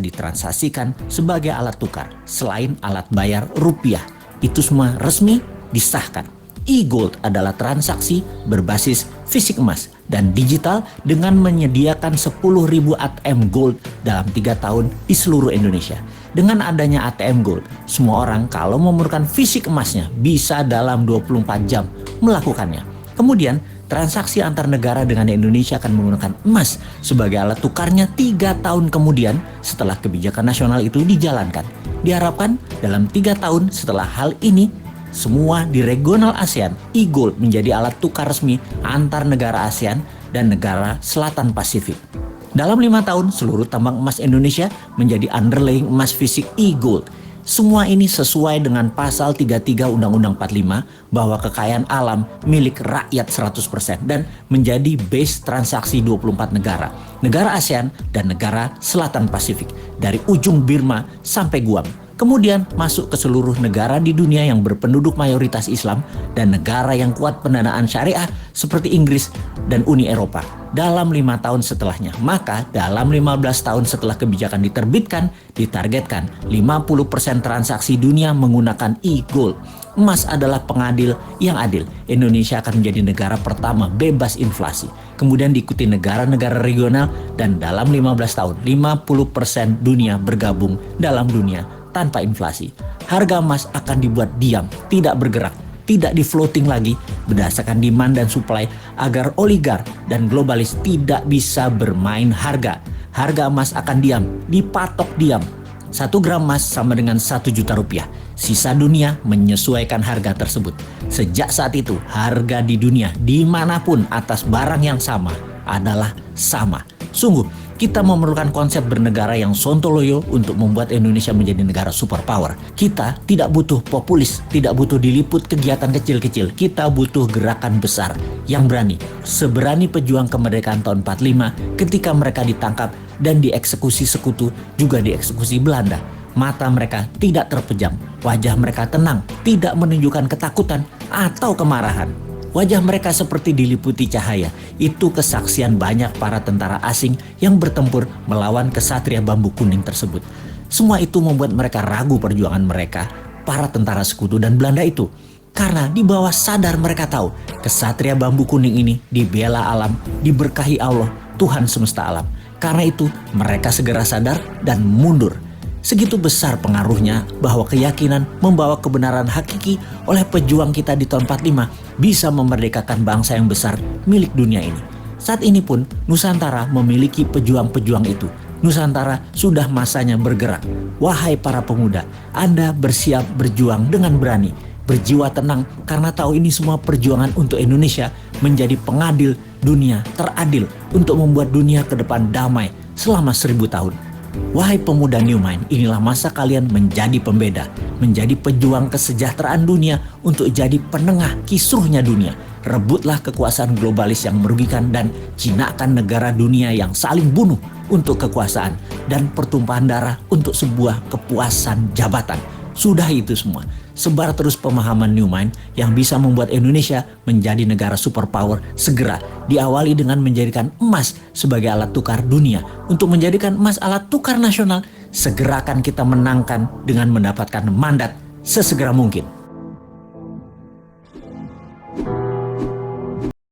ditransaksikan sebagai alat tukar selain alat bayar rupiah. Itu semua resmi disahkan. E-Gold adalah transaksi berbasis fisik emas dan digital dengan menyediakan 10.000 ATM Gold dalam 3 tahun di seluruh Indonesia. Dengan adanya ATM Gold, semua orang kalau memerlukan fisik emasnya bisa dalam 24 jam melakukannya. Kemudian, transaksi antar negara dengan Indonesia akan menggunakan emas sebagai alat tukarnya 3 tahun kemudian setelah kebijakan nasional itu dijalankan. Diharapkan dalam 3 tahun setelah hal ini, semua di regional ASEAN, e-Gold menjadi alat tukar resmi antar negara ASEAN dan negara Selatan Pasifik. Dalam 5 tahun, seluruh tambang emas Indonesia menjadi underlying emas fisik e-Gold. Semua ini sesuai dengan pasal 33 Undang-Undang 45 bahwa kekayaan alam milik rakyat 100% dan menjadi base transaksi 24 negara, negara ASEAN dan negara Selatan Pasifik, dari ujung Burma sampai Guam. Kemudian masuk ke seluruh negara di dunia yang berpenduduk mayoritas Islam dan negara yang kuat pendanaan syariah seperti Inggris dan Uni Eropa dalam 5 tahun setelahnya. Maka dalam 15 tahun setelah kebijakan diterbitkan, ditargetkan 50% transaksi dunia menggunakan e-Gold. Emas adalah pengadil yang adil. Indonesia akan menjadi negara pertama bebas inflasi. Kemudian diikuti negara-negara regional dan dalam 15 tahun 50% dunia bergabung dalam dunia tanpa inflasi. Harga emas akan dibuat diam, tidak bergerak, tidak di-floating lagi berdasarkan demand dan supply agar oligar dan globalis tidak bisa bermain harga. Harga emas akan diam, dipatok diam. 1 gram emas sama dengan 1 juta rupiah. Sisa dunia menyesuaikan harga tersebut. Sejak saat itu, harga di dunia dimanapun atas barang yang sama adalah sama. Sungguh, kita memerlukan konsep bernegara yang sontoloyo untuk membuat Indonesia menjadi negara superpower. Kita tidak butuh populis, tidak butuh diliput kegiatan kecil-kecil. Kita butuh gerakan besar yang berani. Seberani pejuang kemerdekaan tahun 45 ketika mereka ditangkap dan dieksekusi sekutu, juga dieksekusi Belanda. Mata mereka tidak terpejam, wajah mereka tenang, tidak menunjukkan ketakutan atau kemarahan. Wajah mereka seperti diliputi cahaya. Itu kesaksian banyak para tentara asing yang bertempur melawan kesatria bambu kuning tersebut. Semua itu membuat mereka ragu perjuangan mereka, para tentara sekutu dan Belanda itu. Karena di bawah sadar mereka tahu, kesatria bambu kuning ini dibela alam, diberkahi Allah, Tuhan semesta alam. Karena itu mereka segera sadar dan mundur. Segitu besar pengaruhnya bahwa keyakinan membawa kebenaran hakiki oleh pejuang kita di tahun 45 bisa memerdekakan bangsa yang besar milik dunia ini. Saat ini pun Nusantara memiliki pejuang-pejuang itu. Nusantara sudah masanya bergerak. Wahai para pemuda, Anda bersiap berjuang dengan berani. Berjiwa tenang karena tahu ini semua perjuangan untuk Indonesia menjadi pengadil dunia teradil untuk membuat dunia ke depan damai selama 1000 tahun. Wahai pemuda New Mind, inilah masa kalian menjadi pembeda, menjadi pejuang kesejahteraan dunia untuk jadi penengah kisruhnya dunia. Rebutlah kekuasaan globalis yang merugikan dan jinakan negara dunia yang saling bunuh untuk kekuasaan dan pertumpahan darah untuk sebuah kepuasan jabatan. Sudah itu semua. Sebar terus pemahaman New Mind yang bisa membuat Indonesia menjadi negara superpower segera. Diawali dengan menjadikan emas sebagai alat tukar dunia. Untuk menjadikan emas alat tukar nasional, segera akan kita menangkan dengan mendapatkan mandat sesegera mungkin.